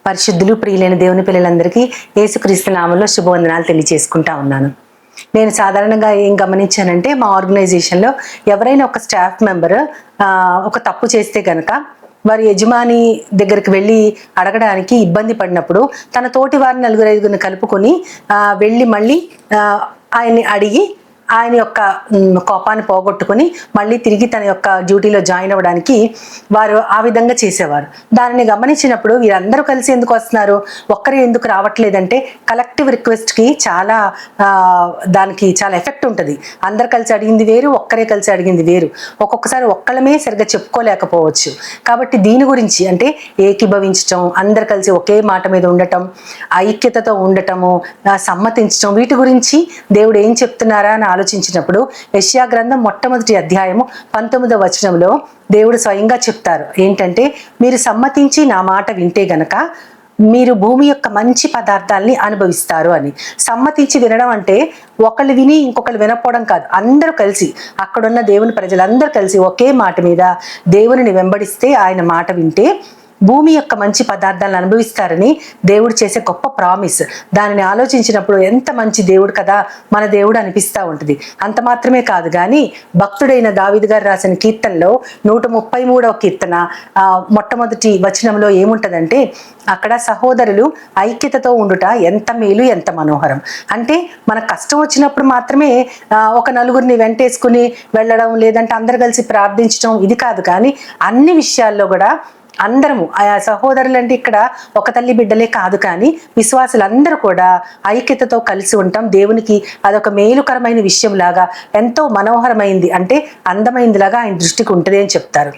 పరిశుద్ధులు ప్రియులైన దేవుని పిల్లలందరికీ యేసుక్రీస్తు నామములో శుభవందనాలు తెలియజేసుకుంటా ఉన్నాను. నేను సాధారణంగా ఏం గమనించానంటే, మా ఆర్గనైజేషన్లో ఎవరైనా ఒక స్టాఫ్ మెంబర్ ఒక తప్పు చేస్తే గనక వారి యజమాని దగ్గరికి వెళ్ళి అడగడానికి ఇబ్బంది పడినప్పుడు తన తోటి వారిని 4-5 కలుపుకొని వెళ్ళి మళ్ళీ ఆయన్ని అడిగి ఆయన యొక్క కోపాన్ని పోగొట్టుకుని మళ్ళీ తిరిగి తన యొక్క డ్యూటీలో జాయిన్ అవ్వడానికి వారు ఆ విధంగా చేసేవారు. దానిని గమనించినప్పుడు వీరందరూ కలిసి ఎందుకు వస్తున్నారు, ఒక్కరే ఎందుకు రావట్లేదంటే కలెక్టివ్ రిక్వెస్ట్కి దానికి చాలా ఎఫెక్ట్ ఉంటుంది. అందరు కలిసి అడిగింది వేరు, ఒక్కరే కలిసి అడిగింది వేరు. ఒక్కొక్కసారి ఒక్కళ్ళమే సరిగ్గా చెప్పుకోలేకపోవచ్చు. కాబట్టి దీని గురించి అంటే ఏకీభవించటం, అందరు కలిసి ఒకే మాట మీద ఉండటం, ఐక్యతతో ఉండటము, సమ్మతించటం, వీటి గురించి దేవుడు ఏం చెప్తున్నారా అని ఆలోచించినప్పుడు యెషయా గ్రంథం మొట్టమొదటి అధ్యాయము 19వ వచనంలో దేవుడు స్వయంగా చెప్తారు ఏంటంటే, మీరు సమ్మతించి నా మాట వింటే గనక మీరు భూమి యొక్క మంచి పదార్థాలని అనుభవిస్తారు అని. సమ్మతించి వినడం అంటే ఒకళ్ళు విని ఇంకొకళ్ళు వినకపోవడం కాదు, అందరూ కలిసి అక్కడున్న దేవుని ప్రజలందరూ కలిసి ఒకే మాట మీద దేవుని వెంబడిస్తే, ఆయన మాట వింటే భూమి యొక్క మంచి పదార్థాలను అనుభవిస్తారని దేవుడు చేసే గొప్ప ప్రామిస్. దానిని ఆలోచించినప్పుడు ఎంత మంచి దేవుడు కదా మన దేవుడు అనిపిస్తూ ఉంటుంది. అంత మాత్రమే కాదు కానీ భక్తుడైన దావీదు గారు రాసిన కీర్తనలో 133వ కీర్తన మొట్టమొదటి వచనంలో ఏముంటుందంటే, అక్కడ సహోదరులు ఐక్యతతో ఉండుట ఎంత మేలు ఎంత మనోహరం. అంటే మన కష్టం వచ్చినప్పుడు మాత్రమే ఒక నలుగురిని వెంటేసుకుని వెళ్ళడం, లేదంటే అందరు కలిసి ప్రార్థించడం, ఇది కాదు. కానీ అన్ని విషయాల్లో కూడా అందరము ఆయా సహోదరులు అంటే ఇక్కడ ఒక తల్లి బిడ్డలే కాదు, కానీ విశ్వాసులందరూ కూడా ఐక్యతతో కలిసి ఉంటాం. దేవునికి అదొక మేలుకరమైన విషయం లాగా, ఎంతో మనోహరమైంది అంటే అందమైంది లాగా ఆయన దృష్టికి ఉంటుంది అని చెప్తారు.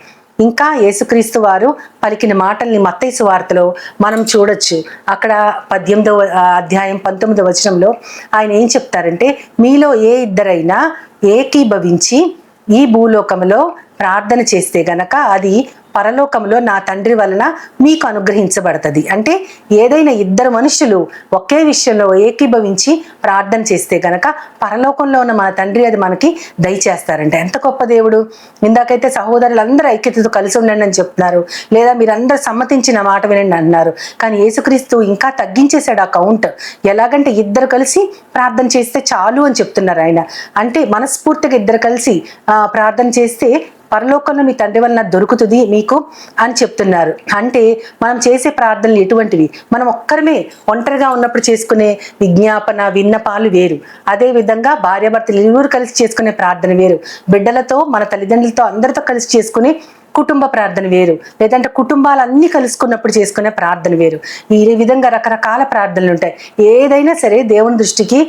ఇంకా యేసుక్రీస్తు వారు పలికిన మాటల్ని మత్తయి సువార్తలో మనం చూడొచ్చు. అక్కడ 18వ అధ్యాయం 19వ వచనంలో ఆయన ఏం చెప్తారంటే, మీలో ఏ ఇద్దరైనా ఏకీభవించి ఈ భూలోకంలో ప్రార్థన చేస్తే గనక అది పరలోకంలో నా తండ్రి వలన మీకు అనుగ్రహించబడుతుంది. అంటే ఏదైనా ఇద్దరు మనుషులు ఒకే విషయంలో ఏకీభవించి ప్రార్థన చేస్తే గనక పరలోకంలో ఉన్న మన తండ్రి అది మనకి దయచేస్తారంటే ఎంత గొప్ప దేవుడు. ఇందాకైతే సహోదరులందరూ ఐక్యతతో కలిసి ఉండండి అని చెప్తున్నారు, లేదా మీరందరూ సమ్మతించిన మాట వినండి అన్నారు. కానీ యేసుక్రీస్తు ఇంకా తగ్గించేశాడు ఆ కౌంట్. ఎలాగంటే ఇద్దరు కలిసి ప్రార్థన చేస్తే చాలు అని చెప్తున్నారు ఆయన. అంటే మనస్ఫూర్తిగా ఇద్దరు కలిసి ప్రార్థన చేస్తే పరలోకంలో మీ తండ్రి వలన దొరుకుతుంది మీకు అని చెప్తున్నారు. అంటే మనం చేసే ప్రార్థనలు ఎటువంటివి, మనం ఒక్కరమే ఒంటరిగా ఉన్నప్పుడు చేసుకునే విజ్ఞాపన విన్నపాలు వేరు, అదే విధంగా భార్యాభర్తలు ఇరువురు కలిసి చేసుకునే ప్రార్థన వేరు, బిడ్డలతో మన తల్లిదండ్రులతో అందరితో కలిసి చేసుకునే కుటుంబ ప్రార్థన వేరు, లేదంటే కుటుంబాలన్నీ కలుసుకున్నప్పుడు చేసుకునే ప్రార్థన వేరు. ఈ విధంగా రకరకాల ప్రార్థనలు ఉంటాయి. ఏదైనా సరే దేవుని దృష్టికి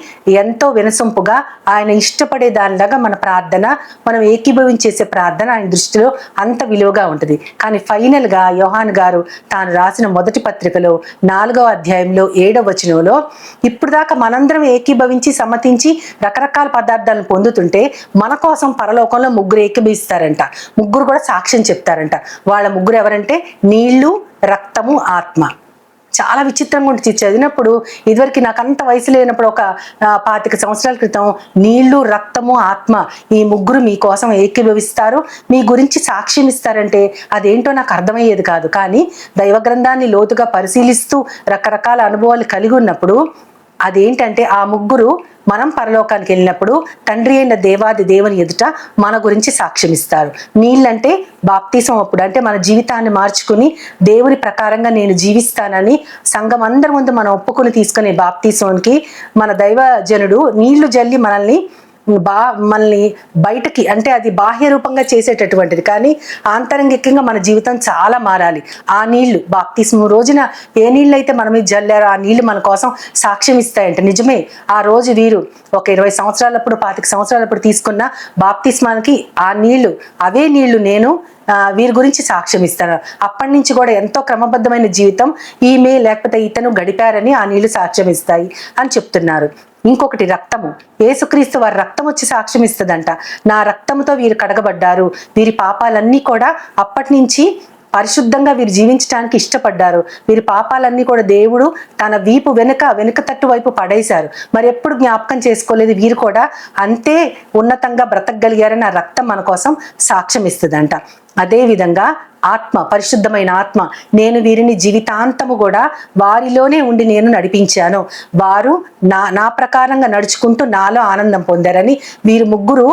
ఎంతో వినసొంపుగా ఆయన ఇష్టపడే దానిలాగా మన ప్రార్థన, మనం ఏకీభవించేసే ప్రార్థన ఆయన దృష్టిలో అంత విలువగా ఉంటుంది. కానీ ఫైనల్గా యోహాను గారు తాను రాసిన మొదటి పత్రికలో 4వ అధ్యాయంలో 7వ వచనంలో, ఇప్పుడు దాకా మనందరం ఏకీభవించి సమ్మతించి రకరకాల పదార్థాలను పొందుతుంటే మన కోసం పరలోకంలో ముగ్గురు ఏకీభవిస్తారంట. ముగ్గురు కూడా సాక్ష్యం చెప్తారంట. వాళ్ళ ముగ్గురు ఎవరంటే నీళ్లు, రక్తము, ఆత్మ. చాలా విచిత్రంగా ఉంటుంది చదివినప్పుడు. ఇదివరకు నాకు అంత వయసు లేనప్పుడు ఒక 25 సంవత్సరాల క్రితం నీళ్లు, రక్తము, ఆత్మ ఈ ముగ్గురు మీకోసం ఏకీభవిస్తారు, మీ గురించి సాక్ష్యం ఇస్తారంటే అదేంటో నాకు అర్థమయ్యేది కాదు. కానీ దైవ గ్రంథాన్ని లోతుగా పరిశీలిస్తూ రకరకాల అనుభవాలు కలిగి ఉన్నప్పుడు అదేంటంటే ఆ ముగ్గురు మనం పరలోకానికి వెళ్ళినప్పుడు తండ్రి అయిన దేవాది దేవుని ఎదుట మన గురించి సాక్ష్యం ఇస్తారు. నీళ్ళంటే బాప్తీసం అప్పుడు, అంటే మన జీవితాన్ని మార్చుకుని దేవుని ప్రకారంగా నేను జీవిస్తానని సంఘం అందరి ముందు మనం ఒప్పుకొని తీసుకునే బాప్తీసానికి మన దైవజనుడు నీళ్లు జల్లి మనల్ని బయటకి, అంటే అది బాహ్య రూపంగా చేసేటటువంటిది, కానీ ఆంతరంగికంగా మన జీవితం చాలా మారాలి. ఆ నీళ్లు బాప్తిస్మ రోజున ఏ నీళ్ళు అయితే మన మీద జల్లారో ఆ నీళ్లు మన కోసం సాక్ష్యం ఇస్తాయంట. నిజమే, ఆ రోజు వీరు ఒక 20 సంవత్సరాలప్పుడు 25 సంవత్సరాలప్పుడు తీసుకున్న బాప్తిస్మానికి ఆ నీళ్లు, అవే నీళ్లు నేను వీరి గురించి సాక్ష్యం ఇస్తాను. అప్పటి నుంచి కూడా ఎంతో క్రమబద్ధమైన జీవితం ఈమె లేకపోతే ఇతను గడిపారని ఆ నీళ్లు సాక్ష్యం ఇస్తాయి అని చెప్తున్నారు. ఇంకొకటి రక్తము, యేసుక్రీస్తు వారి రక్తం వచ్చి సాక్ష్యం ఇస్తుందంట. నా రక్తంతో వీరు కడగబడ్డారు, వీరి పాపాలన్నీ కూడా అప్పటి నుంచి పరిశుద్ధంగా వీరు జీవించడానికి ఇష్టపడ్డారు. వీరి పాపాలన్నీ కూడా దేవుడు తన వీపు వెనుక తట్టు వైపు పడేశారు. మరి ఎప్పుడు జ్ఞాపకం చేసుకోలేదు. వీరు కూడా అంతే ఉన్నతంగా బ్రతకగలిగారని ఆ రక్తం మన కోసం సాక్ష్యం ఇస్తుందంట. అదే విధంగా ఆత్మ, పరిశుద్ధమైన ఆత్మ, నేను వీరిని జీవితాంతము కూడా వారిలోనే ఉండి నేను నడిపించాను, వారు నా ప్రకారంగా నడుచుకుంటూ నాలో ఆనందం పొందారని వీరు ముగ్గురు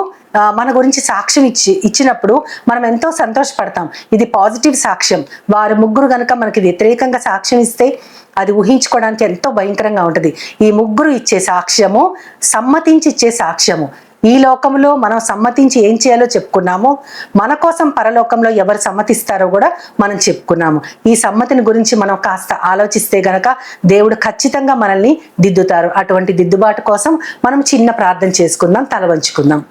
మన గురించి సాక్ష్యం ఇచ్చినప్పుడు మనం ఎంతో సంతోషపడతాం. ఇది పాజిటివ్ సాక్ష్యం. వారు ముగ్గురు గనుక మనకి వ్యతిరేకంగా సాక్ష్యం ఇస్తే అది ఊహించుకోవడానికి ఎంతో భయంకరంగా ఉంటుంది. ఈ ముగ్గురు ఇచ్చే సాక్ష్యము సమ్మతించి ఇచ్చే సాక్ష్యము. ఈ లోకంలో మనం సమ్మతించి ఏం చేయాలో చెప్పుకున్నాము, మన కోసం పరలోకంలో ఎవరు సమ్మతిస్తారో కూడా మనం చెప్పుకున్నాము. ఈ సమ్మతిని గురించి మనం కాస్త ఆలోచిస్తే గనక దేవుడు ఖచ్చితంగా మనల్ని దిద్దుతారు. అటువంటి దిద్దుబాటు కోసం మనం చిన్న ప్రార్థన చేసుకుందాం, తల వంచుకుందాం.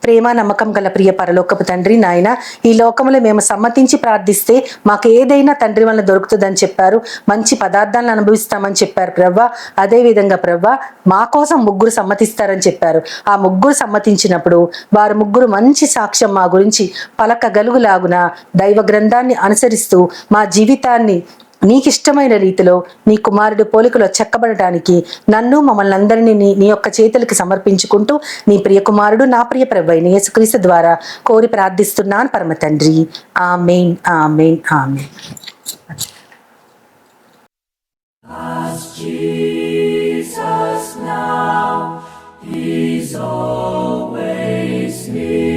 ప్రేమ నమ్మకం గల ప్రియ పరలోకపు తండ్రి, నాయన ఈ లోకంలో మేము సమ్మతించి ప్రార్థిస్తే మాకు ఏదైనా తండ్రి వల్ల దొరుకుతుందని చెప్పారు. మంచి పదార్థాలను అనుభవిస్తామని చెప్పారు ప్రవ్వా. అదేవిధంగా ప్రవ్వా, మా కోసం ముగ్గురు సమ్మతిస్తారని చెప్పారు. ఆ ముగ్గురు సమ్మతించినప్పుడు వారు ముగ్గురు మంచి సాక్ష్యం మా గురించి పలకగలుగులాగున దైవ గ్రంథాన్ని అనుసరిస్తూ మా జీవితాన్ని నీకిష్టమైన రీతిలో నీ కుమారుడి పోలికలో చెక్కబడటానికి నన్ను మమ్మల్ని అందరినీ నీ యొక్క చేతులకి సమర్పించుకుంటూ నీ ప్రియ కుమారుడు నా ప్రియ ప్రభువైన యేసుక్రీస్తు ద్వారా కోరి ప్రార్థిస్తున్నాను పరమ తండ్రి. ఆమేన్, ఆమేన్, ఆమేన్. Jesus now, he's always near.